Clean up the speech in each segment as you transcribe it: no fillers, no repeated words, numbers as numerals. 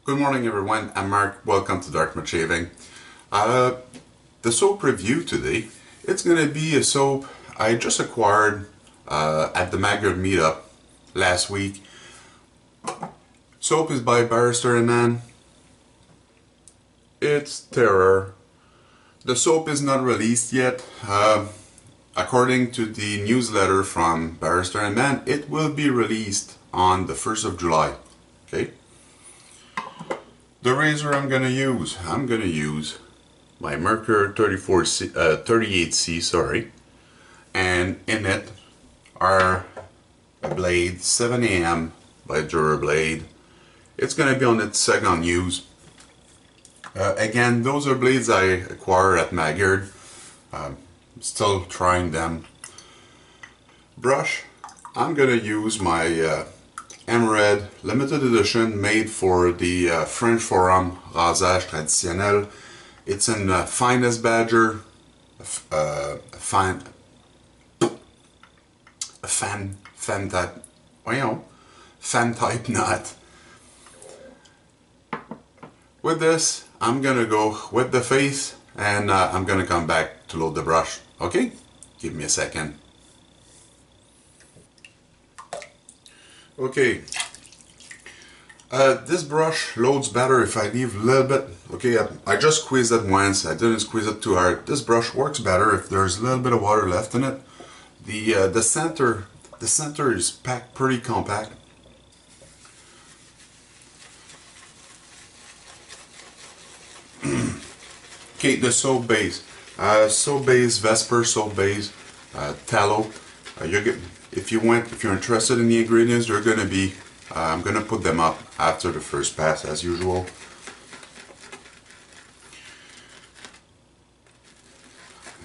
Good morning everyone, I'm Mark, welcome to Dartmouth Shaving. The soap review today, it's going to be a soap I just acquired at the Magyar meetup last week. Soap is by Barrister and Mann. It's Terror. The soap is not released yet. According to the newsletter from Barrister and Mann, it will be released on the 1st of July. Okay. The razor I'm going to use my Merkur 38C, sorry, and in it are a blade 7am by Blade. It's going to be on its second use. Again, those are blades I acquired at Magyar. Still trying them. Brush, I'm going to use my EREBUS limited edition made for the French Forum rasage traditionnel. It's in finest badger, fan type knot. With this, I'm gonna go with the face, and I'm gonna come back to load the brush. Okay, give me a second. Okay, this brush loads better if I leave a little bit. Okay, I just squeezed it once, I didn't squeeze it too hard. This brush works better if there's a little bit of water left in it. The center is packed pretty compact. Okay, the soap base. Vesper soap base, tallow. If you're interested in the ingredients, they're gonna be. I'm gonna put them up after the first pass, as usual.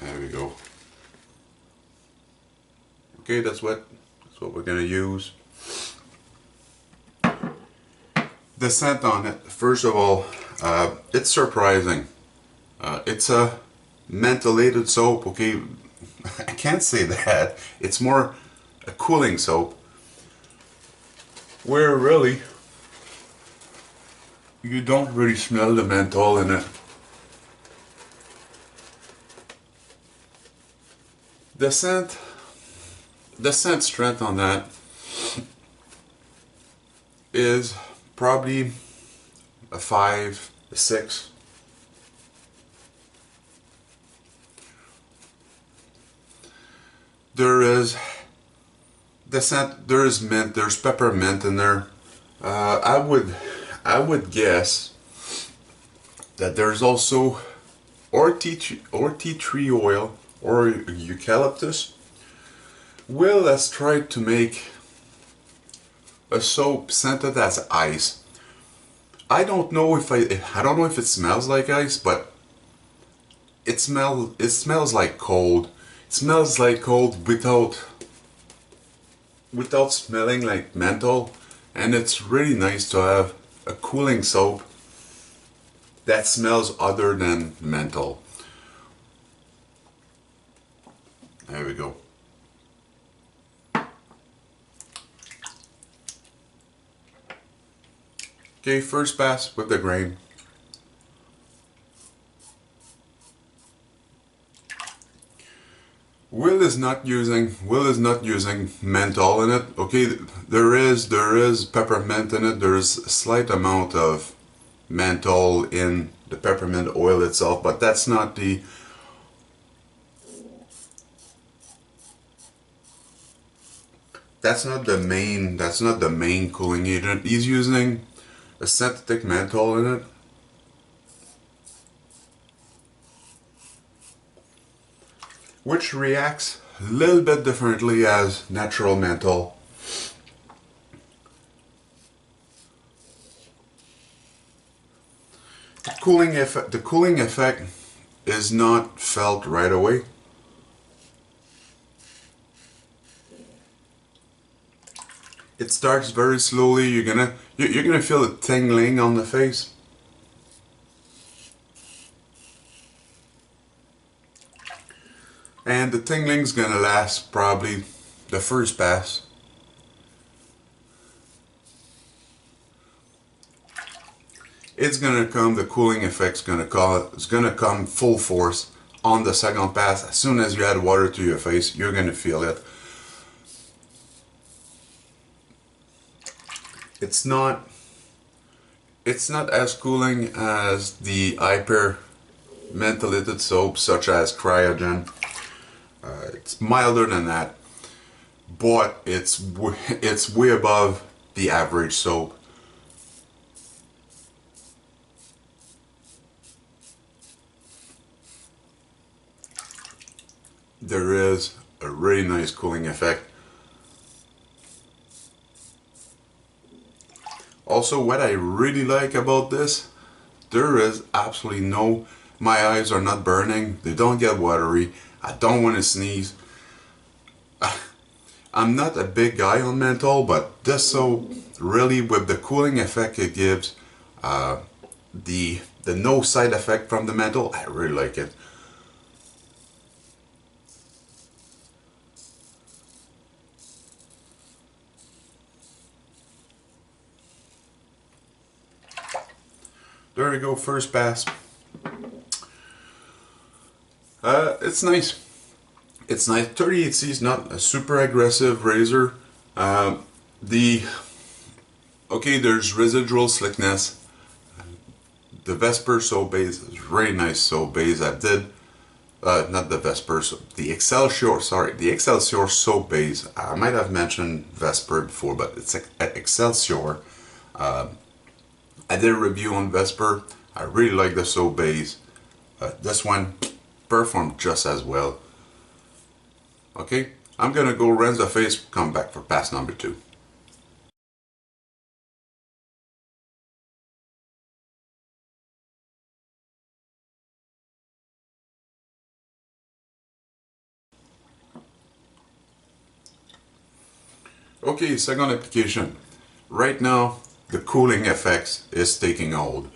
There we go. Okay, that's what we're gonna use. The scent on it. First of all, it's surprising. It's a mentholated soap. Okay, I can't say that. It's more a cooling soap, where really you don't really smell the menthol in it. The scent strength on that is probably a 5, a 6. There is the scent. There is mint. There's peppermint in there. I would guess that there's also or tea tree oil or eucalyptus. Will has tried to make a soap scented as ice. I don't know if it smells like ice, but it smells like cold. It smells like cold without smelling like menthol, and it's really nice to have a cooling soap that smells other than menthol. There we go. Okay, first pass with the grain. Will is not using menthol in it. Okay, there is peppermint in it. There's a slight amount of menthol in the peppermint oil itself, but that's not the main cooling agent. He's using a synthetic menthol in it. Which reacts a little bit differently as natural menthol. The cooling effect is not felt right away. It starts very slowly. You're gonna feel a tingling on the face. And the tingling's gonna last probably the first pass. it's gonna come, the cooling effect's gonna call, it's gonna come full force on the second pass. As soon as you add water to your face, you're gonna feel it. It's not as cooling as the hyper mentholated soaps such as Cryogen. It's milder than that, but it's way above the average soap. There is a really nice cooling effect. Also, what I really like about this, there is absolutely no, my eyes are not burning, they don't get watery, I don't want to sneeze. I'm not a big guy on menthol, but this soap, really with the cooling effect it gives, the no side effect from the menthol, I really like it. There we go, first pass. It's nice. It's nice. 38C is not a super aggressive razor. Okay, there's residual slickness. The Vesper soap base is really nice soap base. I did, not the Vesper, the Excelsior, sorry, the Excelsior soap base. I might have mentioned Vesper before, but it's Excelsior. I did a review on Vesper. I really like the soap base. This one performed just as well. Okay, I'm gonna go rinse the face, come back for pass number 2. Okay, second application. Right now, the cooling effects is taking hold.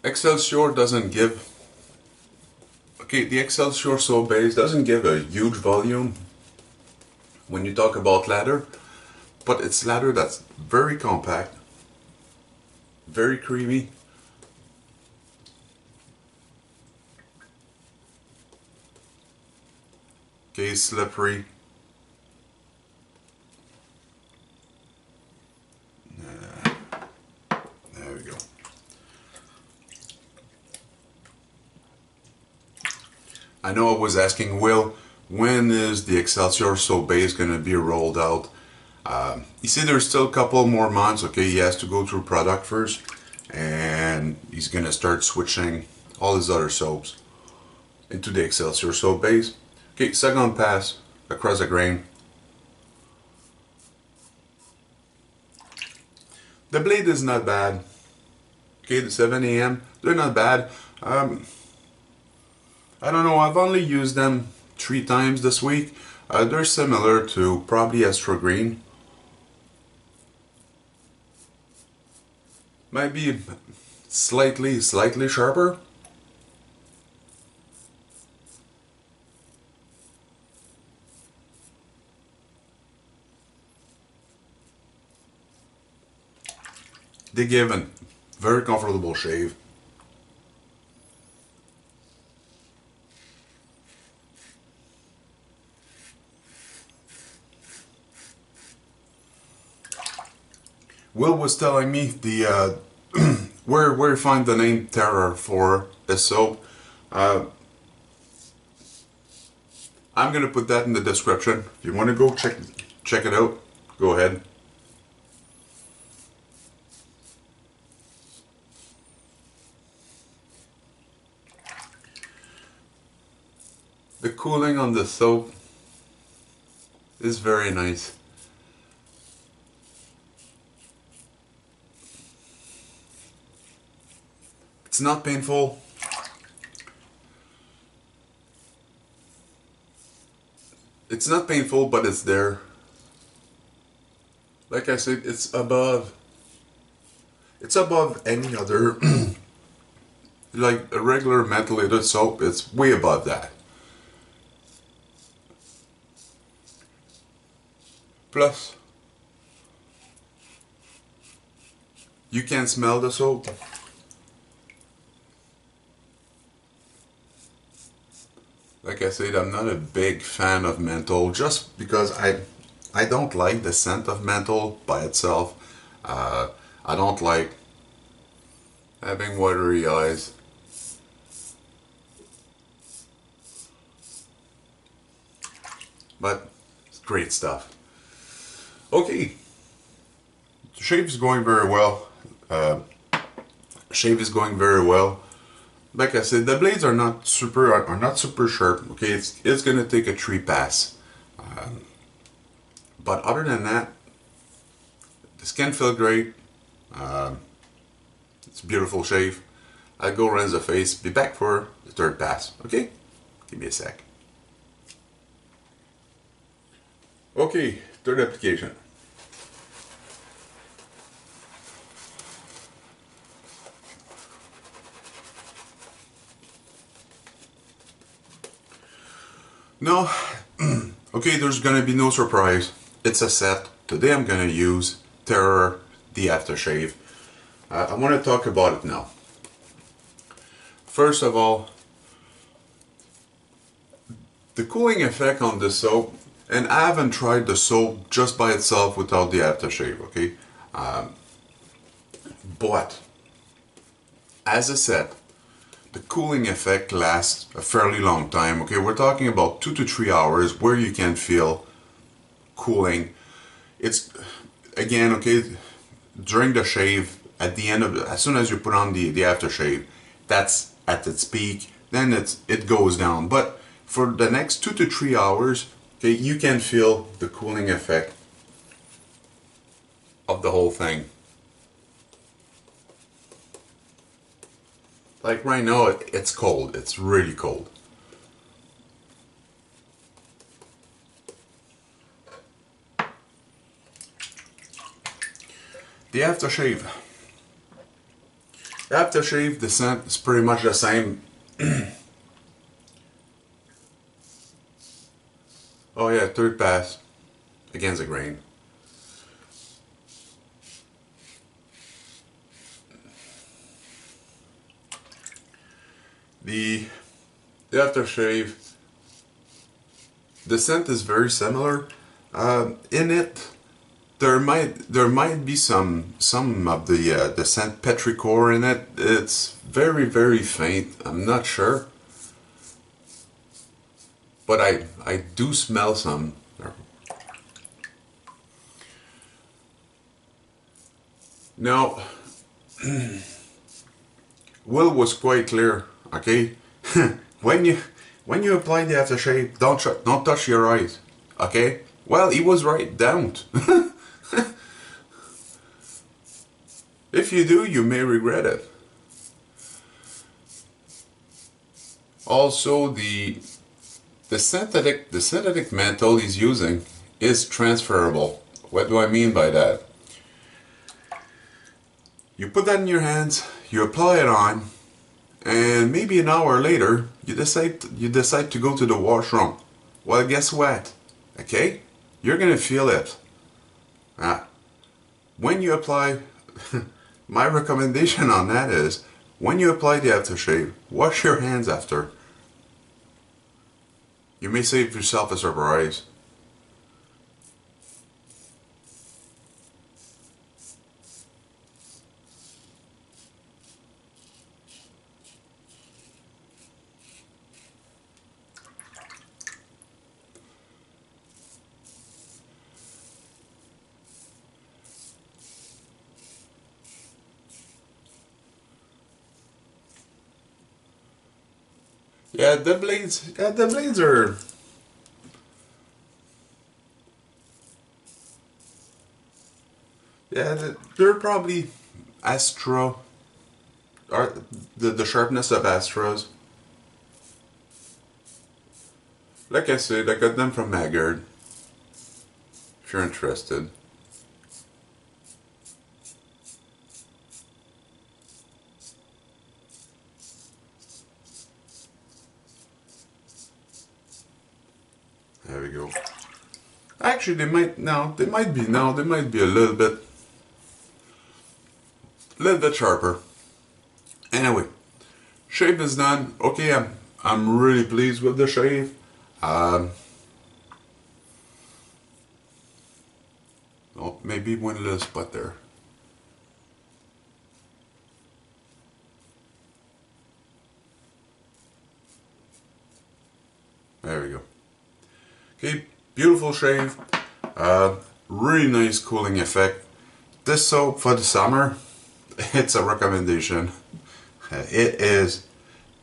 Excelsior doesn't give, okay, the Excelsior soap base doesn't give a huge volume when you talk about lather, but it's lather that's very compact, very creamy. Okay, slippery. There we go. I know I was asking Will, when is the Excelsior soap base going to be rolled out? You see, there's still a couple more months. Okay, he has to go through product first, and he's going to start switching all his other soaps into the Excelsior soap base. Okay, second pass across the grain. The blade is not bad. Okay, the 7am, they're not bad. I don't know, I've only used them 3 times this week. They're similar to probably Astro Green. Might be slightly sharper. They give a very comfortable shave. Will was telling me the where you find the name Terror for the soap. I'm gonna put that in the description. If you want to go check it out, go ahead. The cooling on the soap is very nice. It's not painful. It's not painful, but it's there. Like I said, it's above any other like a regular mentholated soap. It's way above that. Plus, you can smell the soap. Like I said, I'm not a big fan of menthol just because I don't like the scent of menthol by itself. Uh, I don't like having watery eyes. But it's great stuff. Okay, the shave is going very well. Shave is going very well. Like I said, the blades are not super sharp. Okay, it's gonna take a 3 pass. But other than that, the skin feel great. It's a beautiful shave. I'll go rinse the face. Be back for the 3rd pass. Okay, give me a sec. Okay, 3rd application. No, okay, there's gonna be no surprise. It's a set. Today I'm gonna use Terror, the aftershave. I want to talk about it now. First of all, the cooling effect on the soap, and I haven't tried the soap just by itself without the aftershave, okay? But, as I said, the cooling effect lasts a fairly long time, okay? We're talking about 2 to 3 hours where you can feel cooling. It's, again, okay, during the shave, at the end of it, as soon as you put on the aftershave, that's at its peak, then it goes down. But for the next 2 to 3 hours, okay, you can feel the cooling effect of the whole thing. Like right now, it's cold. It's really cold. The aftershave. The aftershave, the scent is pretty much the same. Oh yeah, 3rd pass against the grain. The aftershave, the scent is very similar. In it, there might be some of the scent petrichor in it. It's very faint. I'm not sure, but I do smell some. Now, Will was quite clear. Okay, when you apply the aftershave, don't touch your eyes. Okay. Well, he was right. Don't. If you do, you may regret it. Also, the synthetic menthol he's using is transferable. What do I mean by that? You put that in your hands, you apply it on, and maybe an hour later you decide to go to the washroom. Well, guess what? Okay, you're gonna feel it. When you apply, my recommendation on that is when you apply the aftershave, wash your hands after. You may save yourself a surprise. Yeah, the blades are. Yeah, they're probably Astra, or the sharpness of Astras. Like I said, I got them from Maggard. If you're interested. Actually, they might be a little bit sharper. Anyway, shave is done. Okay, I'm really pleased with the shave. Oh, maybe one little spot there. There we go. Okay, beautiful shave. Really nice cooling effect. This soap for the summer, it's a recommendation. It is,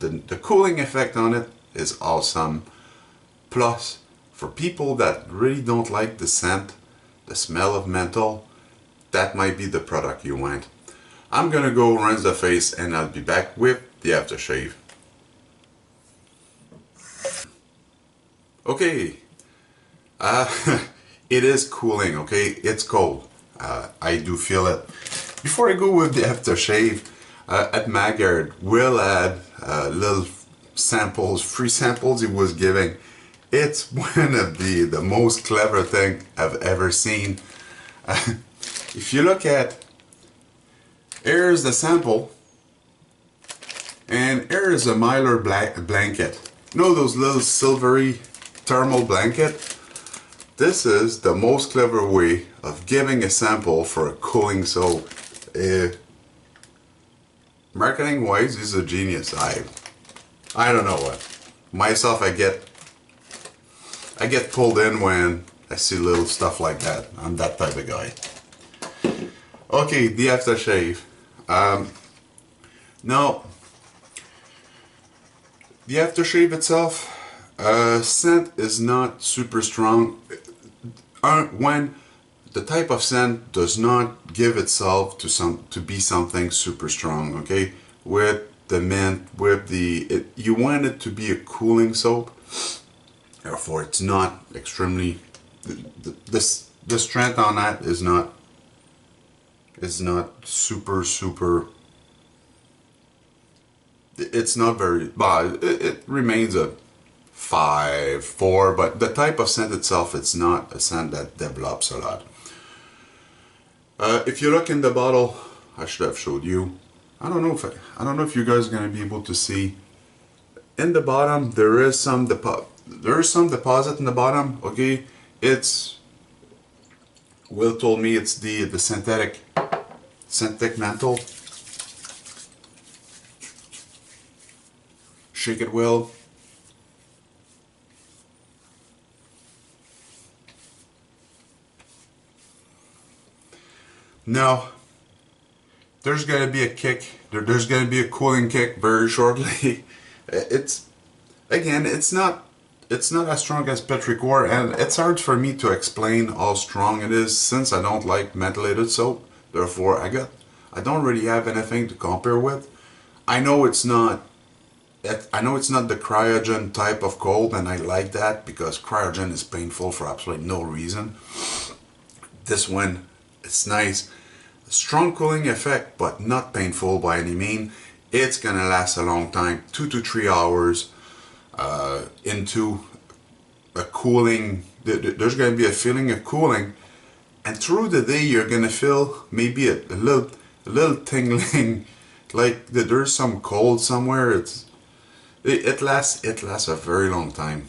the cooling effect on it is awesome. Plus, for people that really don't like the scent, the smell of menthol, that might be the product you want. I'm gonna go rinse the face and I'll be back with the aftershave. Okay, it is cooling, okay? It's cold. I do feel it. Before I go with the aftershave, at Maggard, Will had little samples, free samples he was giving. It's one of the most clever thing I've ever seen. If you look at, here's the sample, and here is a Mylar blanket. You know those little silvery thermal blanket? This is the most clever way of giving a sample for a cooling soap. Marketing wise, he's a genius. I don't know what. Myself, I get pulled in when I see little stuff like that. I'm that type of guy. Okay, the aftershave. Now, the aftershave itself, scent is not super strong. When the type of scent does not give itself to be something super strong, okay? With the mint, with you want it to be a cooling soap. Therefore, it's not extremely. The strength on that is not super. It's not very. But it remains a 5, 4. But the type of scent itself, it's not a scent that develops a lot. If you look in the bottle, I should have showed you. I don't know if you guys are gonna be able to see. In the bottom, there is some deposit in the bottom. Okay, it's. Will told me it's the synthetic menthol. Shake it, Will. Now, there's gonna be a kick. There's gonna be a cooling kick very shortly. It's not as strong as petrichor, and it's hard for me to explain how strong it is since I don't like methylated soap. Therefore, I don't really have anything to compare with. I know it's not the cryogen type of cold, and I like that because cryogen is painful for absolutely no reason. This one, it's nice. Strong cooling effect, but not painful by any mean. It's gonna last a long time, 2 to 3 hours into a cooling. There's gonna be a feeling of cooling, and through the day you're gonna feel maybe a little tingling, like there's some cold somewhere. It lasts a very long time.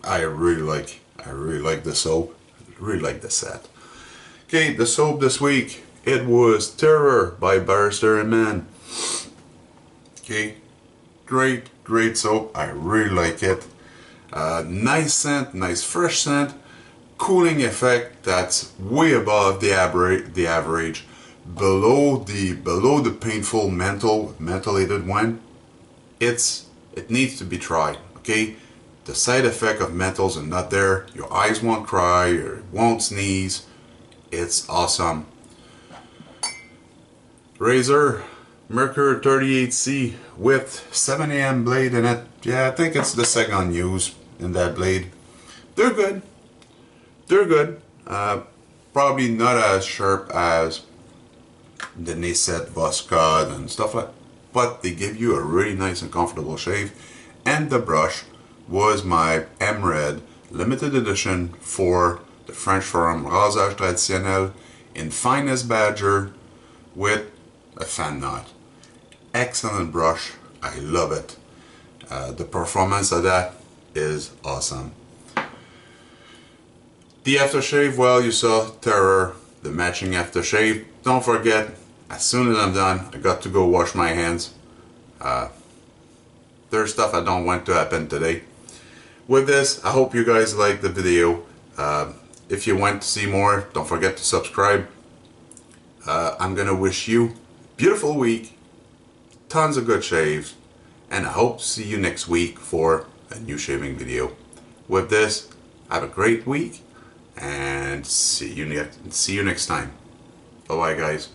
I really like the soap. I really like the set. Okay, the soap this week, it was Terror by Barrister and Mann. Okay, great soap. I really like it. Nice scent, nice fresh scent. Cooling effect that's way above the average. Below the painful mentholated one. It needs to be tried. Okay, the side effect of menthols are not there. Your eyes won't cry, you won't sneeze. It's awesome. Razor Mercury 38C with 7am blade in it. Yeah, I think it's the second use in that blade. They're good. They're good. Probably not as sharp as the Nacet Voscod and stuff like that, but they give you a really nice and comfortable shave. And the brush was my M Red limited edition for the French firm Rasage Traditionnel in finest badger with a fan knot. Excellent brush, I love it. The performance of that is awesome. The aftershave, well, you saw Terror, the matching aftershave. Don't forget, as soon as I'm done, I got to go wash my hands. There's stuff I don't want to happen today. With this, I hope you guys liked the video. If you want to see more, don't forget to subscribe. I'm gonna wish you a beautiful week, tons of good shaves, and I hope to see you next week for a new shaving video. With this, have a great week, and see you next time. Bye bye, guys.